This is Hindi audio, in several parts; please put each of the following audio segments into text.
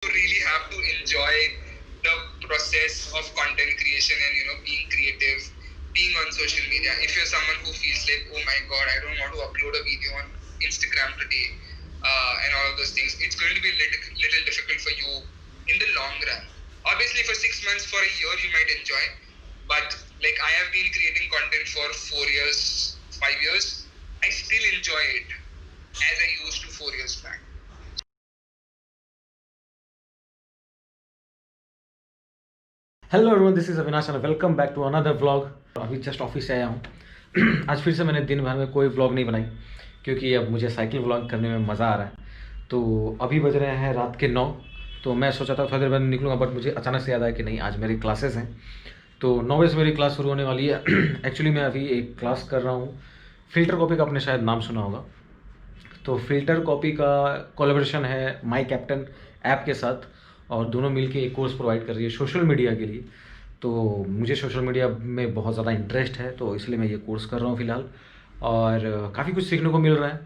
You really have to enjoy the process of content creation and being creative, being on social media. If you're someone who feels like, oh my god, I don't want to upload a video on Instagram today, and all of those things, it's going to be a little difficult for you in the long run. Obviously, for 6 months, for a year, you might enjoy, but like I have been creating content for 4 years, 5 years. I still enjoy it as I used to 4 years back. Hello everyone, this is Avinash and welcome back to another vlog. अभी जस्ट ऑफिस से आया हूँ। आज फिर से मैंने दिन भर में कोई व्लॉग नहीं बनाई क्योंकि अब मुझे साइकिल व्लॉग करने में मज़ा आ रहा है। तो अभी बज रहे हैं रात के 9। तो मैं सोचा था थोड़ी देर बाद निकलूँगा, बट मुझे अचानक से याद आया कि नहीं, आज मेरी क्लासेस हैं। तो 9 बजे से मेरी क्लास शुरू होने वाली है। एक्चुअली मैं अभी एक क्लास कर रहा हूँ फ़िल्टर कॉपी का, आपने शायद नाम सुना होगा। तो फ़िल्टर कॉपी का कोलैबोरेशन है माई कैप्टन ऐप के साथ, और दोनों मिलके एक कोर्स प्रोवाइड कर रही है सोशल मीडिया के लिए। तो मुझे सोशल मीडिया में बहुत ज़्यादा इंटरेस्ट है, तो इसलिए मैं ये कोर्स कर रहा हूँ फ़िलहाल, और काफ़ी कुछ सीखने को मिल रहा है।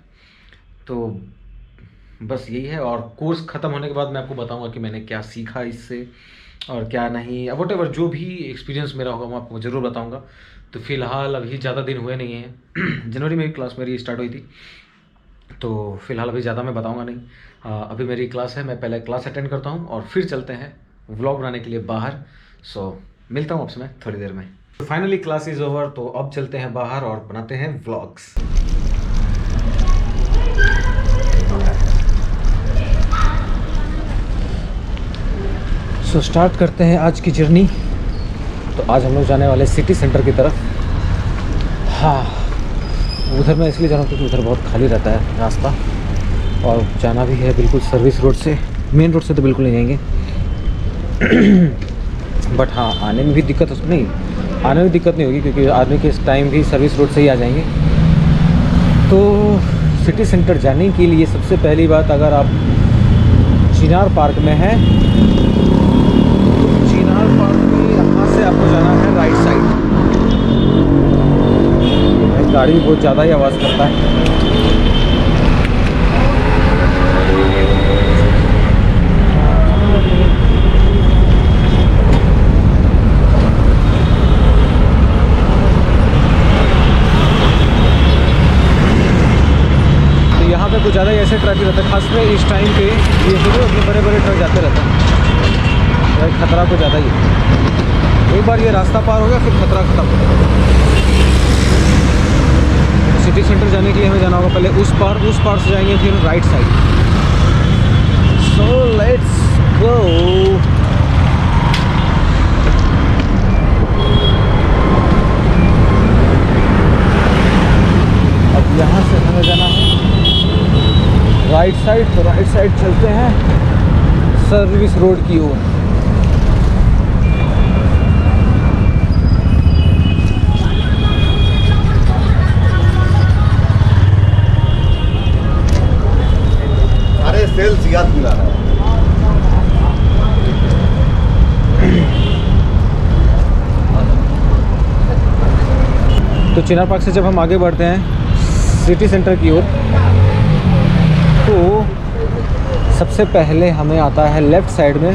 तो बस यही है, और कोर्स ख़त्म होने के बाद मैं आपको बताऊँगा कि मैंने क्या सीखा इससे और क्या नहीं, वॉटेवर जो भी एक्सपीरियंस मेरा होगा मैं आपको ज़रूर बताऊँगा। तो फ़िलहाल अभी ज़्यादा दिन हुए नहीं हैं। जनवरी में क्लास मेरी स्टार्ट हुई थी, तो फ़िलहाल अभी ज़्यादा मैं बताऊंगा नहीं। अभी मेरी क्लास है, मैं पहले क्लास अटेंड करता हूं और फिर चलते हैं व्लॉग बनाने के लिए बाहर। सो मिलता हूं आपसे मैं थोड़ी देर में। तो फाइनली क्लास इज़ ओवर, तो अब चलते हैं बाहर और बनाते हैं व्लॉग्स। सो स्टार्ट करते हैं आज की जर्नी। तो आज हम लोग जाने वाले सिटी सेंटर की तरफ। हाँ, उधर मैं इसलिए जा रहा हूँ क्योंकि उधर बहुत खाली रहता है रास्ता, और जाना भी है बिल्कुल सर्विस रोड से। मेन रोड से तो बिल्कुल नहीं जाएंगे। बट हाँ, आने में भी दिक्कत नहीं, आने में दिक्कत नहीं होगी क्योंकि आने के टाइम भी सर्विस रोड से ही आ जाएंगे। तो सिटी सेंटर जाने के लिए सबसे पहली बात, अगर आप चिनार पार्क में हैं, तो चिनार पार्क में यहाँ से आपको जाना है राइट साइड। गाड़ी बहुत ज़्यादा ही आवाज़ करता है। तो यहाँ पे कुछ ज़्यादा ही ऐसे ट्रैफिक रहता है, खासकर इस टाइम पे। ये अपने बड़े बड़े ट्रक जाते रहते हैं, भाई खतरा कुछ ज़्यादा ही है। एक बार ये रास्ता पार हो गया फिर खतरा खत्म हो गया। सिटी सेंटर जाने के लिए हमें जाना होगा पहले उस पार से जाएंगे, फिर right side. So let's go. अब यहाँ से हमें जाना है राइट साइड। तो राइट साइड चलते हैं सर्विस रोड की ओर। सेल्स याद दिला रहा है। तो चिनार पार्क से जब हम आगे बढ़ते हैं सिटी सेंटर की ओर, तो सबसे पहले हमें आता है लेफ़्ट साइड में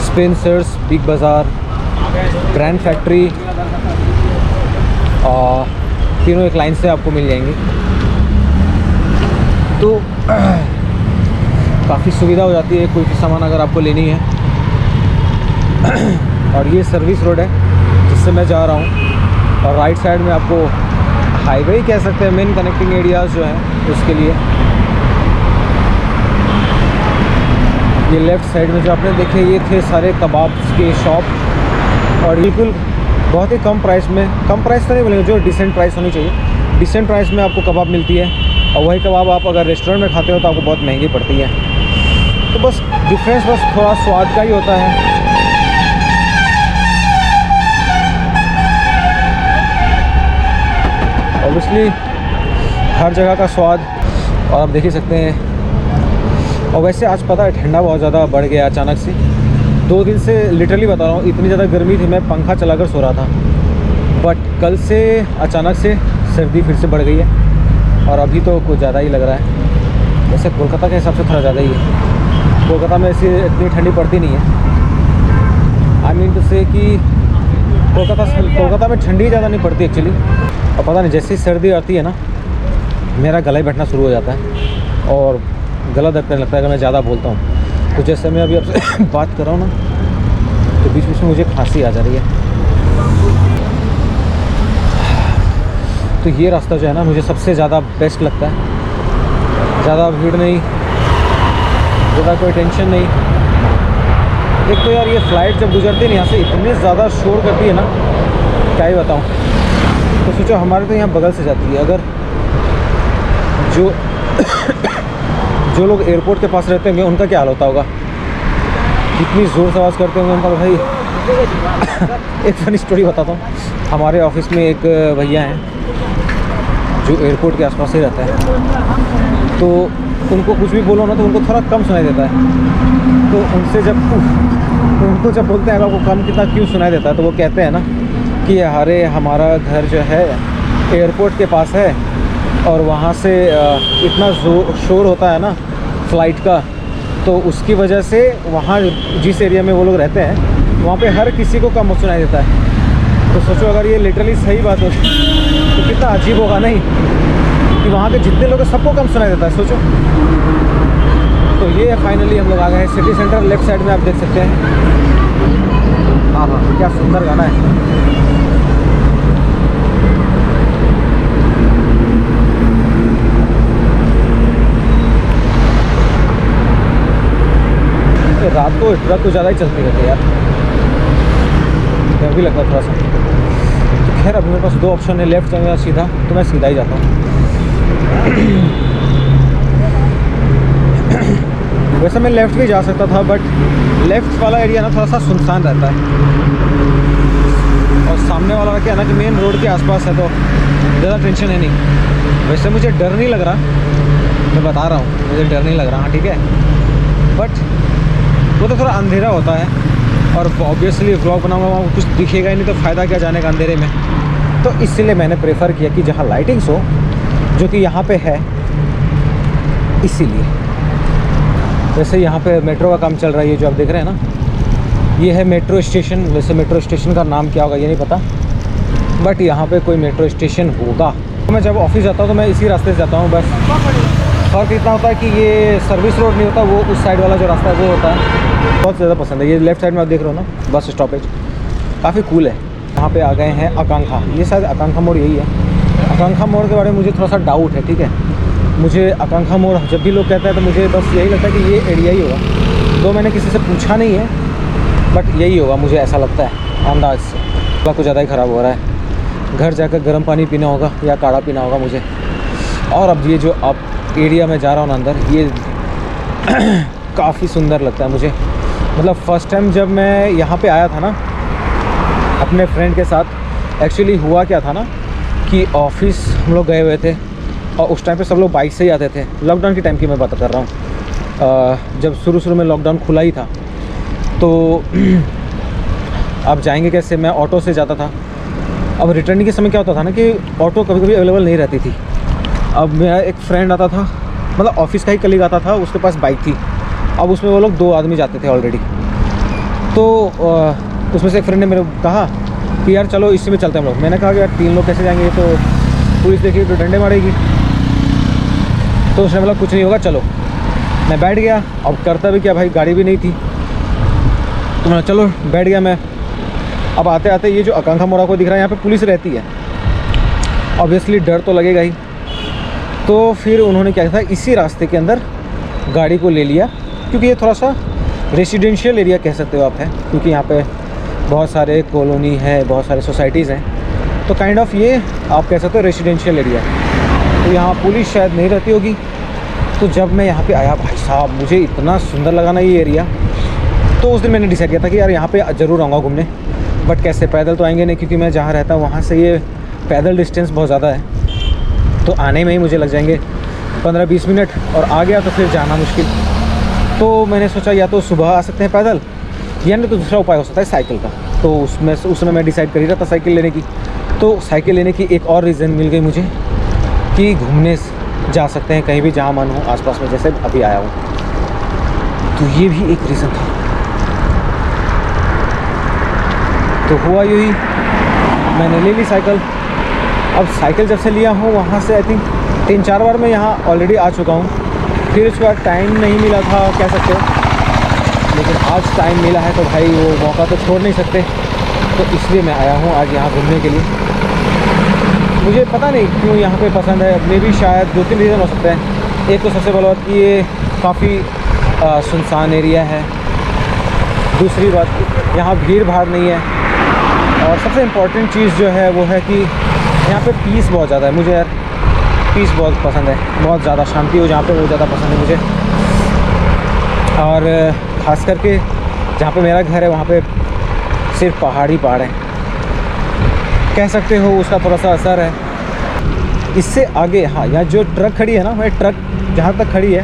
स्पेंसर्स, बिग बाज़ार, ग्रैंड फैक्ट्री, और तीनों एक लाइन से आपको मिल जाएंगे। तो काफ़ी सुविधा हो जाती है कोई भी सामान अगर आपको लेनी है। और ये सर्विस रोड है जिससे मैं जा रहा हूँ, और राइट साइड में आपको हाईवे ही कह सकते हैं, मेन कनेक्टिंग एरियाज़ जो हैं उसके लिए। ये लेफ़्ट साइड में जो आपने देखे, ये थे सारे कबाब के शॉप, और बिल्कुल बहुत ही कम प्राइस में, कम प्राइस तो नहीं बोलेंगे, जो डिसेंट प्राइस होनी चाहिए, डिसेंट प्राइस में आपको कबाब मिलती है। और वही कबाब आप अगर रेस्टोरेंट में खाते हो तो आपको बहुत महंगी पड़ती है। तो बस डिफरेंस बस थोड़ा स्वाद का ही होता है। ऑब्वियसली हर जगह का स्वाद, और आप देख ही सकते हैं। और वैसे आज पता है ठंडा बहुत ज़्यादा बढ़ गया अचानक से। 2 दिन से लिटरली बता रहा हूँ, इतनी ज़्यादा गर्मी थी, मैं पंखा चलाकर सो रहा था। बट कल से अचानक से सर्दी फिर से बढ़ गई है, और अभी तो कुछ ज़्यादा ही लग रहा है। वैसे कोलकाता के हिसाब से थोड़ा ज़्यादा ही है। कोलकाता में ऐसी इतनी ठंडी पड़ती नहीं है। आई मीन टू से कि कोलकाता में ठंडी ज़्यादा नहीं पड़ती एक्चुअली। और पता नहीं जैसे ही सर्दी आती है ना, मेरा गला ही बैठना शुरू हो जाता है और गला दर्द करने लगता है अगर मैं ज़्यादा बोलता हूँ। तो जैसे मैं अभी आपसे बात कर रहा हूँ ना, तो बीच बीच में मुझे खांसी आ जा रही है। तो ये रास्ता जो है ना मुझे सबसे ज़्यादा बेस्ट लगता है। ज़्यादा भीड़ नहीं, ज़्यादा कोई टेंशन नहीं। एक तो यार ये फ़्लाइट जब गुजरती है ना यहाँ से, इतने ज़्यादा शोर करती है ना, क्या ही बताऊँ। तो सोचो हमारे तो यहाँ बगल से जाती है। अगर जो लोग एयरपोर्ट के पास रहते होंगे उनका क्या हाल होता होगा, कितनी ज़ोर से आवाज़ करते होंगे उनका। भाई एक फ़नी स्टोरी बताता हूँ। हमारे ऑफिस में एक भैया हैं जो एयरपोर्ट के आसपास ही रहता है, तो उनको कुछ भी बोलो ना तो उनको थोड़ा कम सुनाई देता है। तो उनको जब बोलते हैं आपको कम कितना क्यों सुनाई देता है, तो वो कहते हैं ना कि अरे हमारा घर जो है एयरपोर्ट के पास है और वहाँ से इतना शोर होता है ना फ़्लाइट का, तो उसकी वजह से वहाँ जिस एरिया में वो लोग रहते हैं वहाँ पे हर किसी को कम सुनाई देता है। तो सोचो अगर ये लिटरली सही बात हो तो कितना अजीब होगा नहीं, कि वहाँ के जितने लोग हैं सबको कम सुनाई देता है। सोचो। तो ये फाइनली हम लोग आ गए हैं सिटी सेंटर। लेफ्ट साइड में आप देख सकते हैं। हाँ हाँ, क्या सुंदर गाना है। रात को ट्रक तो ज़्यादा ही चलती रहती है यार, डर भी लगता है थोड़ा सा। तो खैर अब मेरे पास दो ऑप्शन है, लेफ्ट जाऊँ या सीधा, तो मैं सीधा ही जाता हूँ। वैसे मैं लेफ़्ट भी जा सकता था, बट लेफ़्ट वाला एरिया ना थोड़ा सा सुनसान रहता है और सामने वाला क्या है ना कि मेन रोड के आसपास है, तो ज़्यादा टेंशन है नहीं। वैसे मुझे डर नहीं लग रहा, मैं बता रहा हूँ मुझे डर नहीं लग रहा। हाँ ठीक है, बट वो तो थोड़ा अंधेरा होता है और ऑब्वियसली व्लॉग बनाऊंगा वहाँ कुछ दिखेगा ही नहीं, तो फ़ायदा क्या जाने का अंधेरे में। तो इसलिए मैंने प्रेफर किया कि जहाँ लाइटिंग्स हो, जो कि यहाँ पे है, इसीलिए। वैसे यहाँ पे मेट्रो का काम चल रहा है, ये जो आप देख रहे हैं ना, ये है मेट्रो स्टेशन। वैसे मेट्रो स्टेशन का नाम क्या होगा ये नहीं पता, बट यहाँ पे कोई मेट्रो स्टेशन होगा। मैं जब ऑफिस जाता हूँ तो मैं इसी रास्ते से जाता हूँ। बस फ़र्क इतना होता है कि ये सर्विस रोड नहीं होता, वो उस साइड वाला जो रास्ता है वो होता है। बहुत ज़्यादा पसंद है। ये लेफ्ट साइड में आप देख रहे हो ना, बस स्टॉपेज काफ़ी कूल है। यहाँ पे आ गए हैं आकांक्षा। ये शायद आकांक्षा मोड़ यही है। आकांक्षा मोड़ के बारे में मुझे थोड़ा सा डाउट है, ठीक है। मुझे आकांक्षा मोड़ जब भी लोग कहते हैं तो मुझे बस यही लगता है कि ये एरिया ही होगा। तो मैंने किसी से पूछा नहीं है, बट यही होगा, मुझे ऐसा लगता है अंदाज से। थोड़ा कुछ ज़्यादा ही ख़राब हो रहा है। घर जाकर गर्म पानी पीना होगा या काढ़ा पीना होगा मुझे। और अब ये जो अब एरिया में जा रहा हूँ ना अंदर, ये काफ़ी सुंदर लगता है मुझे। मतलब फ़र्स्ट टाइम जब मैं यहाँ पे आया था ना अपने फ्रेंड के साथ, एक्चुअली हुआ क्या था ना कि ऑफिस हम लोग गए हुए थे और उस टाइम पे सब लोग बाइक से ही आते थे। लॉकडाउन के टाइम की मैं बात कर रहा हूँ, जब शुरू में लॉकडाउन खुला ही था। तो अब जाएंगे कैसे, मैं ऑटो से जाता था। अब रिटर्निंग के समय क्या होता था ना कि ऑटो कभी कभी अवेलेबल नहीं रहती थी। अब मेरा एक फ्रेंड आता था, मतलब ऑफिस का ही कलीग आता था, उसके पास बाइक थी। अब उसमें वो लोग 2 आदमी जाते थे ऑलरेडी। तो उसमें से एक फ्रेंड ने मेरे को कहा कि यार चलो इसी में चलते हैं हम लोग। मैंने कहा कि यार 3 लोग कैसे जाएंगे, तो पुलिस देखिए तो डंडे मारेगी। तो उसने बोला कुछ नहीं होगा चलो। मैं बैठ गया। अब करता भी क्या भाई, गाड़ी भी नहीं थी, तो मैं चलो बैठ गया मैं। अब आते आते ये जो आकांक्षा मोड़ा को दिख रहा है, यहाँ पे पुलिस रहती है, ऑब्वियसली डर तो लगेगा ही। तो फिर उन्होंने क्या था, इसी रास्ते के अंदर गाड़ी को ले लिया, क्योंकि ये थोड़ा सा रेसिडेंशियल एरिया कह सकते हो आप है, क्योंकि यहाँ पे बहुत सारे कॉलोनी है, बहुत सारे सोसाइटीज़ हैं। तो काइंड ऑफ ये आप कह सकते हो रेसिडेंशियल एरिया। तो यहाँ पुलिस शायद नहीं रहती होगी। तो जब मैं यहाँ पे आया भाई साहब, मुझे इतना सुंदर लगा ना ये एरिया। तो उस दिन मैंने डिसाइड किया था कि यार यहाँ पे ज़रूर आऊँगा घूमने, बट कैसे, पैदल तो आएंगे नहीं, क्योंकि मैं जहाँ रहता हूँ वहाँ से ये पैदल डिस्टेंस बहुत ज़्यादा है। तो आने में ही मुझे लग जाएंगे 15-20 मिनट, और आ गया तो फिर जाना मुश्किल। तो मैंने सोचा या तो सुबह आ सकते हैं पैदल, या नहीं तो दूसरा उपाय हो सकता है साइकिल का। तो उसमें मैं डिसाइड कर ही रहा था साइकिल लेने की। तो साइकिल लेने की एक और रीज़न मिल गई मुझे कि घूमने जा सकते हैं कहीं भी जहाँ मन हो आसपास में, जैसे अभी आया हूँ। तो ये भी एक रीज़न था। तो हुआ यू ही, मैंने ले ली साइकिल। अब साइकिल जब से लिया हूँ वहाँ से आई थिंक 3-4 बार मैं यहाँ ऑलरेडी आ चुका हूँ। फिर उसके बाद टाइम नहीं मिला था कह सकते हो, लेकिन आज टाइम मिला है तो भाई वो मौका तो छोड़ नहीं सकते। तो इसलिए मैं आया हूँ आज यहाँ घूमने के लिए। मुझे पता नहीं क्यों यहाँ पे पसंद है। मे भी शायद 2-3 रीज़न हो सकते हैं। एक तो सबसे बड़ी बात कि ये काफ़ी सुनसान एरिया है। दूसरी बात यहाँ भीड़ भाड़ नहीं है। और सबसे इम्पॉर्टेंट चीज़ जो है वो है कि यहाँ पे पीस बहुत ज़्यादा है। मुझे यार पीस बहुत पसंद है, बहुत ज़्यादा शांति हो जहाँ पे, वो ज़्यादा पसंद है मुझे। और ख़ास करके जहाँ पे मेरा घर है वहाँ पे सिर्फ पहाड़ ही पहाड़ है, कह सकते हो। उसका थोड़ा सा असर है। इससे आगे हाँ, यहाँ जो ट्रक खड़ी है ना, मैं ट्रक जहाँ तक खड़ी है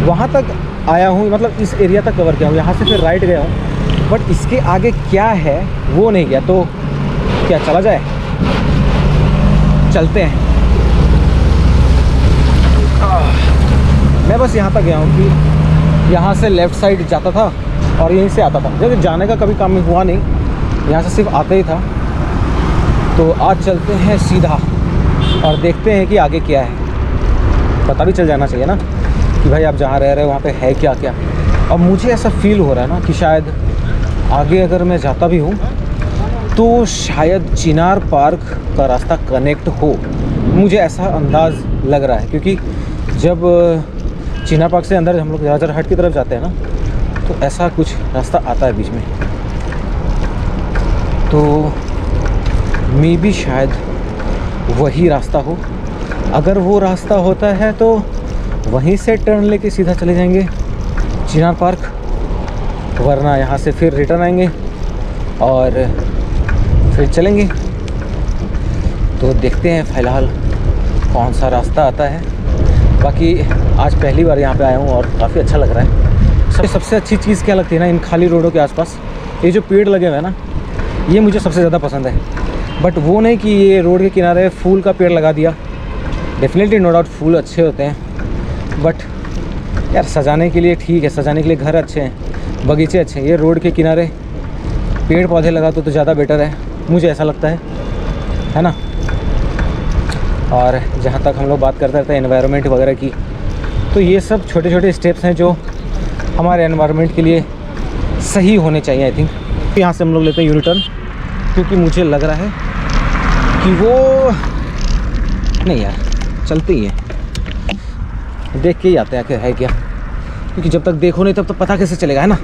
वहाँ तक आया हूँ, मतलब इस एरिया तक कवर किया हूँ। यहाँ से फिर राइट गया हूँ, बट इसके आगे क्या है वो नहीं गया। तो क्या चला जाए, चलते हैं। मैं बस यहाँ तक गया हूँ कि यहाँ से लेफ़्ट साइड जाता था और यहीं से आता था। जब जाने का कभी काम हुआ नहीं, यहाँ से सिर्फ आता ही था। तो आज चलते हैं सीधा और देखते हैं कि आगे क्या है। पता भी चल जाना चाहिए ना कि भाई आप जहाँ रह रहे हो वहाँ पे है क्या क्या। अब मुझे ऐसा फील हो रहा है ना कि शायद आगे अगर मैं जाता भी हूँ तो शायद चिनार पार्क का रास्ता कनेक्ट हो, मुझे ऐसा अंदाज़ लग रहा है। क्योंकि जब चिनार पार्क से अंदर हम लोग ज़्यादा हट की तरफ जाते हैं ना, तो ऐसा कुछ रास्ता आता है बीच में। तो मे बी शायद वही रास्ता हो। अगर वो रास्ता होता है तो वहीं से टर्न लेके सीधा चले जाएंगे चिनार पार्क, वरना यहाँ से फिर रिटर्न आएंगे और फिर चलेंगे। तो देखते हैं फ़िलहाल कौन सा रास्ता आता है। बाकी आज पहली बार यहाँ पे आया हूँ और काफ़ी अच्छा लग रहा है। सबसे अच्छी चीज़ क्या लगती है ना, इन खाली रोडों के आसपास ये जो पेड़ लगे हुए हैं ना, ये मुझे सबसे ज़्यादा पसंद है। बट वो नहीं कि ये रोड के किनारे फूल का पेड़ लगा दिया। डेफिनेटली नो डाउट फूल अच्छे होते हैं, बट यार सजाने के लिए ठीक है, सजाने के लिए घर अच्छे हैं, बगीचे अच्छे हैं। ये रोड के किनारे पेड़ पौधे लगा तो ज़्यादा बेटर है, मुझे ऐसा लगता है ना। और जहाँ तक हम लोग बात करते रहते हैं एनवायरनमेंट वगैरह की, तो ये सब छोटे छोटे स्टेप्स हैं जो हमारे एनवायरनमेंट के लिए सही होने चाहिए आई थिंक। यहाँ से हम लोग लेते हैं यू टर्न, क्योंकि मुझे लग रहा है कि वो नहीं यार चलते ही हैं, देख के ही आते हैं आखिर है क्या। क्योंकि जब तक देखो नहीं तब तो पता कैसे चलेगा, है ना।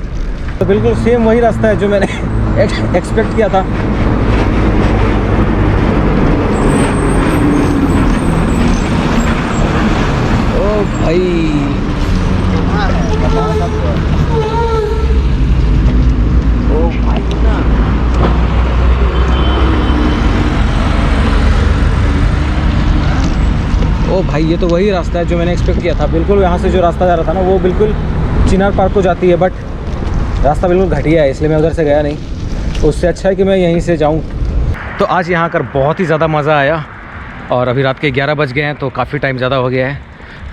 तो बिल्कुल सेम वही रास्ता है जो मैंने एक्सपेक्ट किया था। ओ भाई ओ भाई ना, ओ भाई ये तो वही रास्ता है जो मैंने एक्सपेक्ट किया था। बिल्कुल यहाँ से जो रास्ता जा रहा था ना वो बिल्कुल चिनार पार्क को जाती है, बट रास्ता बिल्कुल घटिया है, इसलिए मैं उधर से गया नहीं। उससे अच्छा है कि मैं यहीं से जाऊं। तो आज यहाँ आकर बहुत ही ज़्यादा मज़ा आया और अभी रात के 11 बज गए हैं, तो काफ़ी टाइम ज़्यादा हो गया है।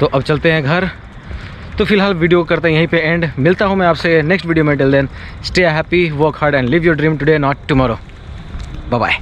तो अब चलते हैं घर। तो फिलहाल वीडियो करते हैं यहीं पे एंड। मिलता हूँ मैं आपसे नेक्स्ट वीडियो में। Till then stay happy, work hard and live your dream today not tomorrow. Bye bye.